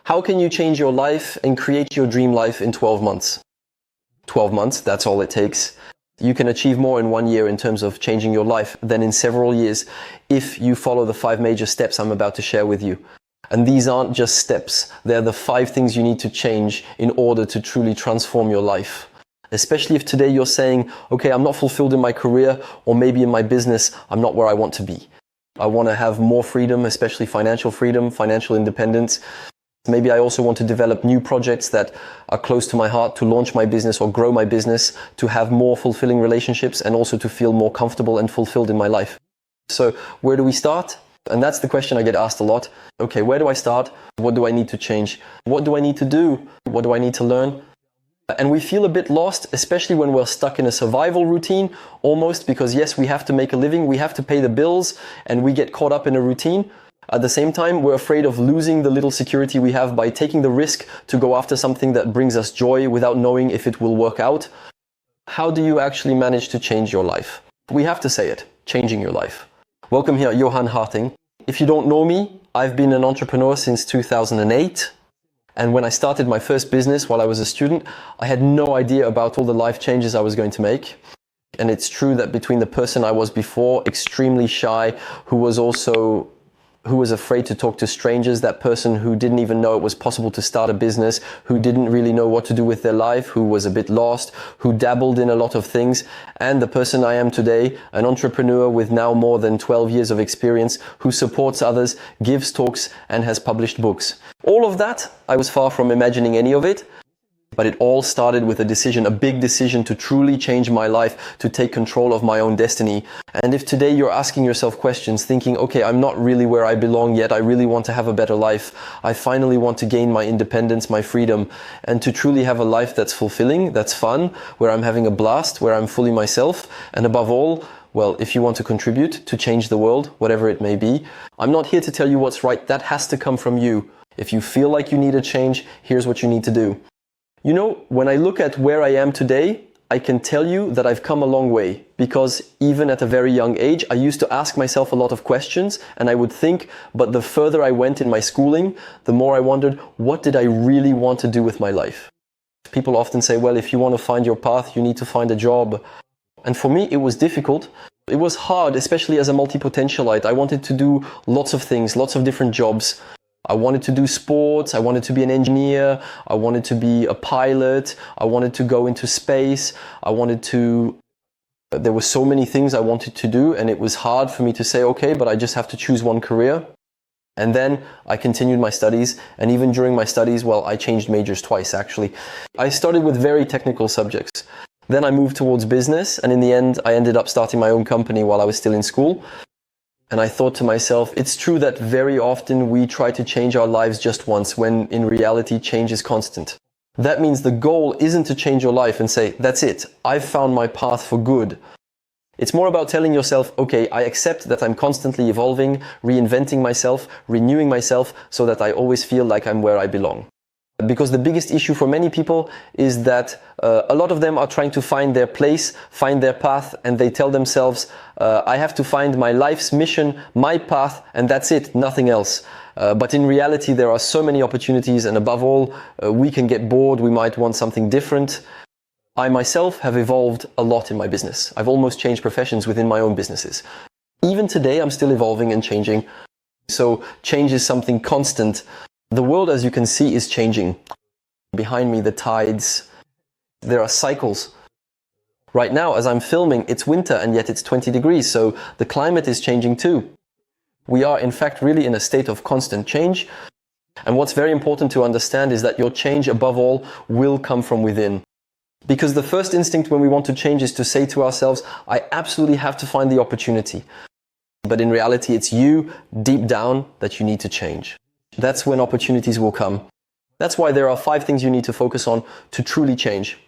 How can you change your life and create your dream life in 12 months? 12 months, that's all it takes. You can achieve more in 1 year in terms of changing your life than in several years if you follow the 5 major steps I'm about to share with you. And these aren't just steps, they're the 5 things you need to change in order to truly transform your life. Especially if today you're saying, okay, I'm not fulfilled in my career, or maybe in my business, I'm not where I want to be. I want to have more freedom, especially financial freedom, financial independence. Maybe I also want to develop new projects that are close to my heart, to launch my business or grow my business, to have more fulfilling relationships, and also to feel more comfortable and fulfilled in my life. So where do we start? And that's the question I get asked a lot. Okay, where do I start? What do I need to change? What do I need to do? What do I need to learn? And we feel a bit lost, especially when we're stuck in a survival routine, almost, because yes, we have to make a living, we have to pay the bills, and we get caught up in a routine. At the same time, we're afraid of losing the little security we have by taking the risk to go after something that brings us joy without knowing if it will work out. How do you actually manage to change your life? We have to say it, changing your life. Welcome here, Johan Harting. If you don't know me, I've been an entrepreneur since 2008. And when I started my first business while I was a student, I had no idea about all the life changes I was going to make. And it's true that between the person I was before, extremely shy, who was afraid to talk to strangers, that person who didn't even know it was possible to start a business, who didn't really know what to do with their life, who was a bit lost, who dabbled in a lot of things, and the person I am today, an entrepreneur with now more than 12 years of experience, who supports others, gives talks, and has published books. All of that, I was far from imagining any of it. But it all started with a decision, a big decision to truly change my life, to take control of my own destiny. And if today you're asking yourself questions, thinking, okay, I'm not really where I belong yet, I really want to have a better life, I finally want to gain my independence, my freedom, and to truly have a life that's fulfilling, that's fun, where I'm having a blast, where I'm fully myself, and above all, well, if you want to contribute to change the world, whatever it may be, I'm not here to tell you what's right, that has to come from you. If you feel like you need a change, here's what you need to do. You know, when I look at where I am today, I can tell you that I've come a long way, because even at a very young age, I used to ask myself a lot of questions, and I would think, but the further I went in my schooling, the more I wondered, what did I really want to do with my life? People often say, well, if you want to find your path, you need to find a job. And for me, it was difficult. It was hard, especially as a multipotentialite. I wanted to do lots of things, lots of different jobs. I wanted to do sports, I wanted to be an engineer, I wanted to be a pilot, I wanted to go into space, there were so many things I wanted to do, and it was hard for me to say, okay, but I just have to choose one career. And then I continued my studies, and even during my studies, well, I changed majors twice actually. I started with very technical subjects. Then I moved towards business, and in the end, I ended up starting my own company while I was still in school. And I thought to myself, it's true that very often we try to change our lives just once, when in reality change is constant. That means the goal isn't to change your life and say, that's it, I've found my path for good. It's more about telling yourself, okay, I accept that I'm constantly evolving, reinventing myself, renewing myself, so that I always feel like I'm where I belong. Because the biggest issue for many people is that a lot of them are trying to find their place, find their path, and they tell themselves, I have to find my life's mission, my path, and that's it, nothing else. But in reality, there are so many opportunities, and above all, we can get bored, we might want something different. I myself have evolved a lot in my business. I've almost changed professions within my own businesses. Even today, I'm still evolving and changing. So change is something constant. The world, as you can see, is changing. Behind me, the tides, there are cycles. Right now, as I'm filming, it's winter and yet it's 20 degrees, so the climate is changing too. We are, in fact, really in a state of constant change. And what's very important to understand is that your change, above all, will come from within. Because the first instinct when we want to change is to say to ourselves, I absolutely have to find the opportunity. But in reality, it's you, deep down, that you need to change. That's when opportunities will come. That's why there are 5 things you need to focus on to truly change.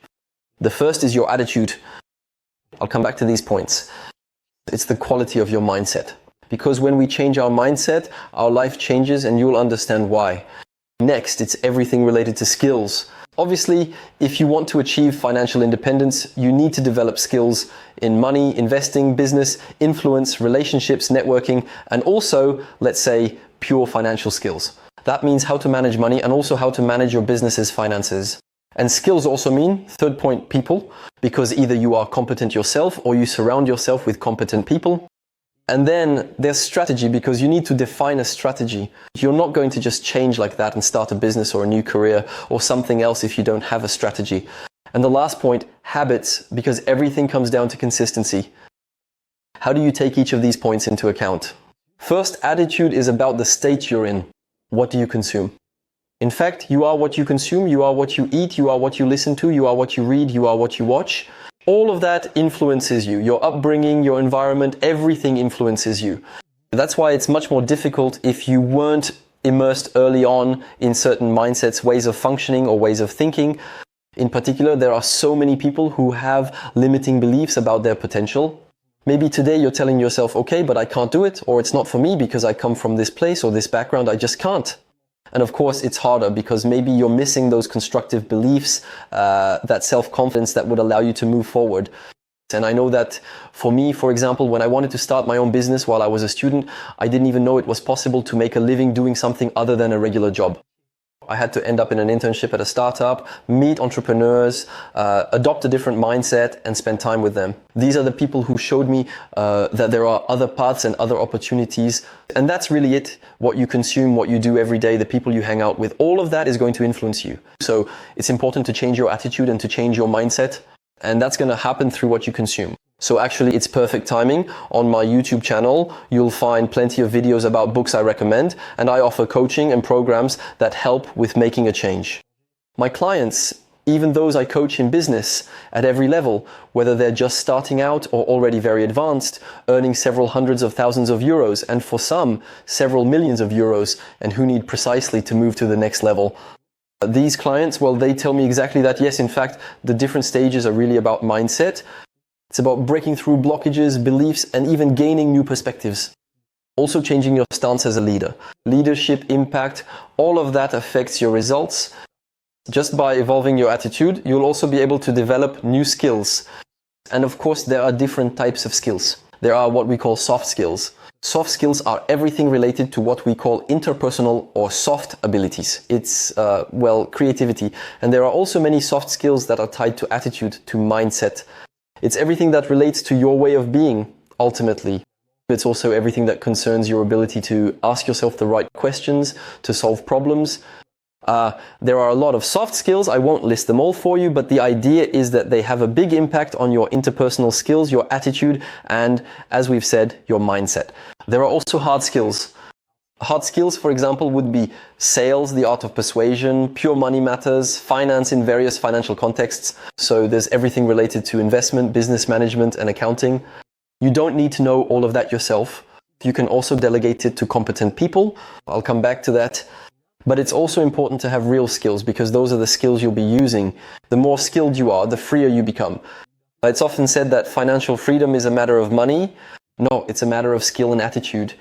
The first is your attitude. I'll come back to these points. It's the quality of your mindset. Because when we change our mindset, our life changes, and you'll understand why. Next, it's everything related to skills. Obviously, if you want to achieve financial independence, you need to develop skills in money, investing, business, influence, relationships, networking, and also, let's say, pure financial skills. That means how to manage money and also how to manage your business's finances. And skills also mean, third point, people, because either you are competent yourself or you surround yourself with competent people. And then there's strategy, because you need to define a strategy. You're not going to just change like that and start a business or a new career or something else if you don't have a strategy. And the last point, habits, because everything comes down to consistency. How do you take each of these points into account? First, attitude is about the state you're in. What do you consume? In fact, you are what you consume, you are what you eat, you are what you listen to, you are what you read, you are what you watch. All of that influences you. Your upbringing, your environment, everything influences you. That's why it's much more difficult if you weren't immersed early on in certain mindsets, ways of functioning or ways of thinking. In particular, there are so many people who have limiting beliefs about their potential. Maybe today you're telling yourself, okay, but I can't do it, or it's not for me because I come from this place or this background, I just can't. And of course, it's harder because maybe you're missing those constructive beliefs, that self-confidence that would allow you to move forward. And I know that for me, for example, when I wanted to start my own business while I was a student, I didn't even know it was possible to make a living doing something other than a regular job. I had to end up in an internship at a startup, meet entrepreneurs, adopt a different mindset, and spend time with them. These are the people who showed me that there are other paths and other opportunities. And that's really it. What you consume, what you do every day, the people you hang out with, all of that is going to influence you. So it's important to change your attitude and to change your mindset. And that's going to happen through what you consume. So actually, it's perfect timing. On my YouTube channel, you'll find plenty of videos about books I recommend, and I offer coaching and programs that help with making a change. My clients, even those I coach in business at every level, whether they're just starting out or already very advanced, earning several hundreds of thousands of euros, and for some, several millions of euros, and who need precisely to move to the next level. These clients, well, they tell me exactly that. Yes, in fact, the different stages are really about mindset. It's about breaking through blockages, beliefs, and even gaining new perspectives. Also changing your stance as a leader. Leadership, impact, all of that affects your results. Just by evolving your attitude, you'll also be able to develop new skills. And of course, there are different types of skills. There are what we call soft skills. Soft skills are everything related to what we call interpersonal or soft abilities. It's, creativity. And there are also many soft skills that are tied to attitude, to mindset. It's everything that relates to your way of being, ultimately. It's also everything that concerns your ability to ask yourself the right questions, to solve problems. There are a lot of soft skills. I won't list them all for you, but the idea is that they have a big impact on your interpersonal skills, your attitude, and, as we've said, your mindset. There are also hard skills. Hard skills, for example, would be sales, the art of persuasion, pure money matters, finance in various financial contexts. So there's everything related to investment, business management, and accounting. You don't need to know all of that yourself. You can also delegate it to competent people. I'll come back to that. But it's also important to have real skills, because those are the skills you'll be using. The more skilled you are, the freer you become. It's often said that financial freedom is a matter of money. No, it's a matter of skill and attitude.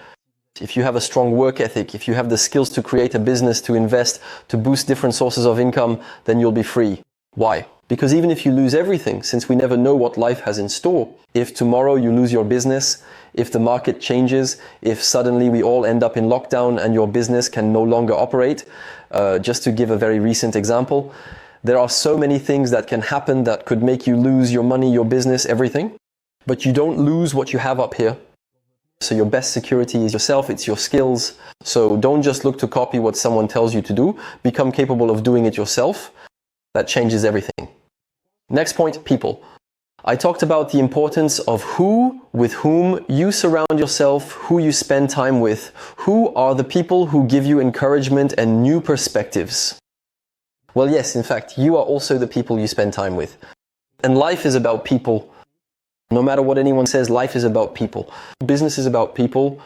If you have a strong work ethic, if you have the skills to create a business, to invest, to boost different sources of income, then you'll be free. Why? Because even if you lose everything, since we never know what life has in store, if tomorrow you lose your business, if the market changes, if suddenly we all end up in lockdown and your business can no longer operate, just to give a very recent example, there are so many things that can happen that could make you lose your money, your business, everything. But you don't lose what you have up here. So your best security is yourself, it's your skills. So don't just look to copy what someone tells you to do. Become capable of doing it yourself. That changes everything. Next point, people. I talked about the importance of who, with whom you surround yourself, who you spend time with. Who are the people who give you encouragement and new perspectives? Well, yes, in fact, you are also the people you spend time with. And life is about people. No matter what anyone says, life is about people. Business is about people.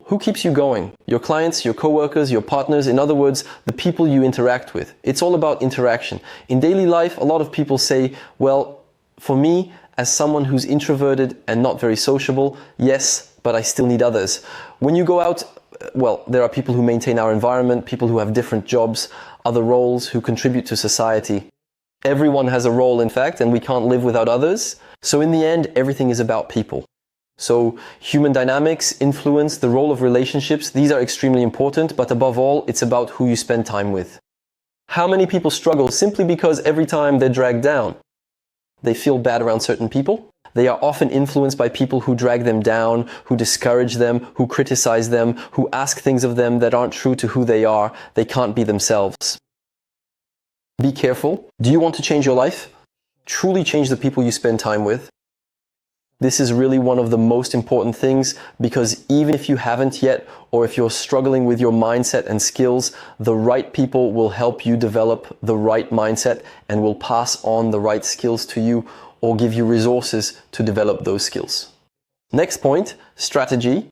Who keeps you going? Your clients, your coworkers, your partners, in other words, the people you interact with. It's all about interaction. In daily life, a lot of people say, well, for me, as someone who's introverted and not very sociable, yes, but I still need others. When you go out, well, there are people who maintain our environment, people who have different jobs, other roles, who contribute to society. Everyone has a role, in fact, and we can't live without others. So in the end, everything is about people. So human dynamics, influence, the role of relationships, these are extremely important, but above all, it's about who you spend time with. How many people struggle simply because every time they're dragged down, they feel bad around certain people? They are often influenced by people who drag them down, who discourage them, who criticize them, who ask things of them that aren't true to who they are. They can't be themselves. Be careful. Do you want to change your life? Truly change the people you spend time with. This is really one of the most important things, because even if you haven't yet, or if you're struggling with your mindset and skills, the right people will help you develop the right mindset and will pass on the right skills to you, or give you resources to develop those skills. Next point, strategy.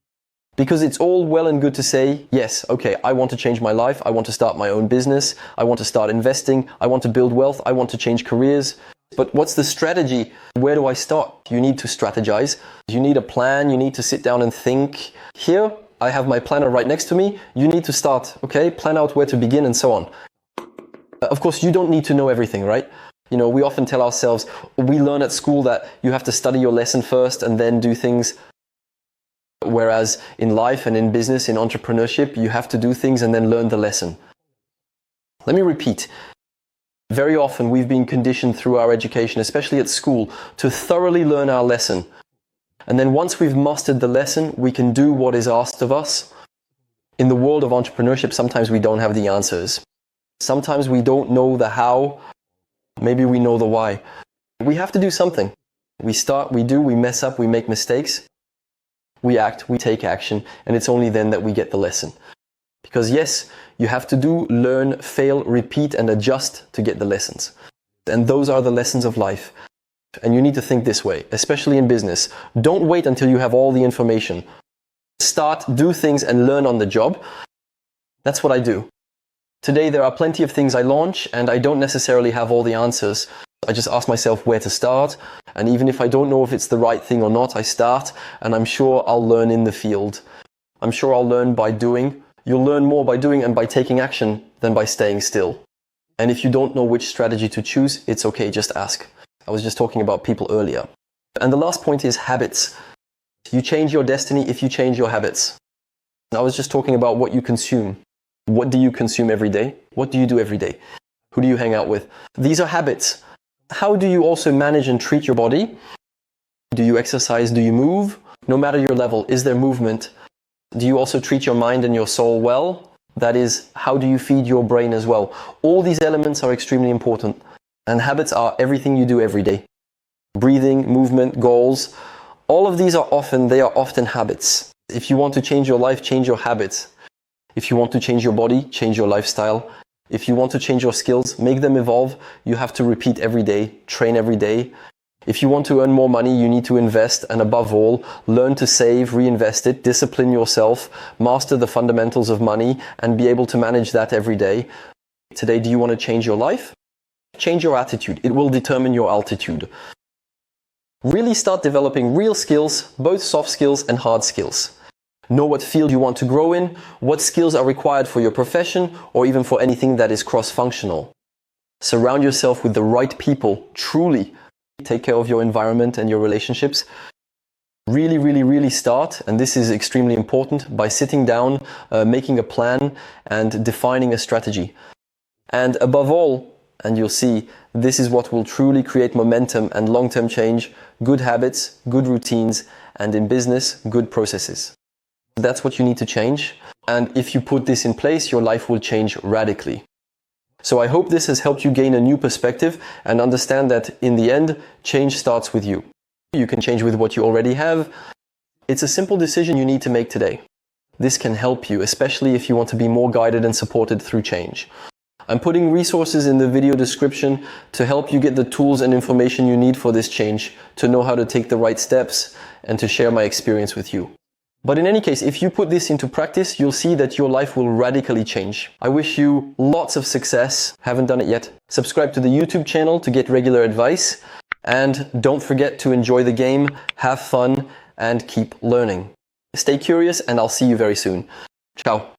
Because it's all well and good to say, yes, okay, I want to change my life, I want to start my own business, I want to start investing, I want to build wealth, I want to change careers. But what's the strategy? Where do I start? You need to strategize. You need a plan, you need to sit down and think. Here, I have my planner right next to me. You need to start, okay? Plan out where to begin and so on. Of course, you don't need to know everything, right? You know, we often tell ourselves, we learn at school that you have to study your lesson first and then do things. Whereas in life and in business, in entrepreneurship, you have to do things and then learn the lesson. Let me repeat. Very often we've been conditioned through our education, especially at school, to thoroughly learn our lesson. And then once we've mastered the lesson, we can do what is asked of us. In the world of entrepreneurship, sometimes we don't have the answers. Sometimes we don't know the how. Maybe we know the why. We have to do something. We start, we do, we mess up, we make mistakes. We act, we take action, and it's only then that we get the lesson. Because yes, you have to do, learn, fail, repeat, and adjust to get the lessons. And those are the lessons of life. And you need to think this way, especially in business. Don't wait until you have all the information. Start, do things, and learn on the job. That's what I do. Today there are plenty of things I launch, and I don't necessarily have all the answers. I just ask myself where to start, and even if I don't know if it's the right thing or not, I start, and I'm sure I'll learn in the field. I'm sure I'll learn by doing. You'll learn more by doing and by taking action than by staying still. And if you don't know which strategy to choose, it's okay, just ask. I was just talking about people earlier. And the last point is habits. You change your destiny if you change your habits. I was just talking about what you consume. What do you consume every day? What do you do every day? Who do you hang out with? These are habits. How do you also manage and treat your body? Do you exercise? Do you move? No matter your level, is there movement? Do you also treat your mind and your soul well? That is, how do you feed your brain as well? All these elements are extremely important. And habits are everything you do every day. Breathing, movement, goals. All of these are often habits. If you want to change your life, change your habits. If you want to change your body, change your lifestyle. If you want to change your skills, make them evolve, you have to repeat every day, train every day. If you want to earn more money, you need to invest, and above all, learn to save, reinvest it, discipline yourself, master the fundamentals of money, and be able to manage that every day. Today, do you want to change your life? Change your attitude. It will determine your altitude. Really start developing real skills, both soft skills and hard skills. Know what field you want to grow in, what skills are required for your profession, or even for anything that is cross-functional. Surround yourself with the right people, truly. Take care of your environment and your relationships. Really start, and this is extremely important, by sitting down, making a plan, and defining a strategy. And above all, and you'll see, this is what will truly create momentum and long-term change, good habits, good routines, and in business, good processes. That's what you need to change, and if you put this in place, your life will change radically. So I hope this has helped you gain a new perspective and understand that in the end, change starts with you. You can change with what you already have. It's a simple decision you need to make today. This can help you, especially if you want to be more guided and supported through change. I'm putting resources in the video description to help you get the tools and information you need for this change, to know how to take the right steps, and to share my experience with you. But in any case, if you put this into practice, you'll see that your life will radically change. I wish you lots of success. Haven't done it yet? Subscribe to the YouTube channel to get regular advice. And don't forget to enjoy the game, have fun, and keep learning. Stay curious, and I'll see you very soon. Ciao.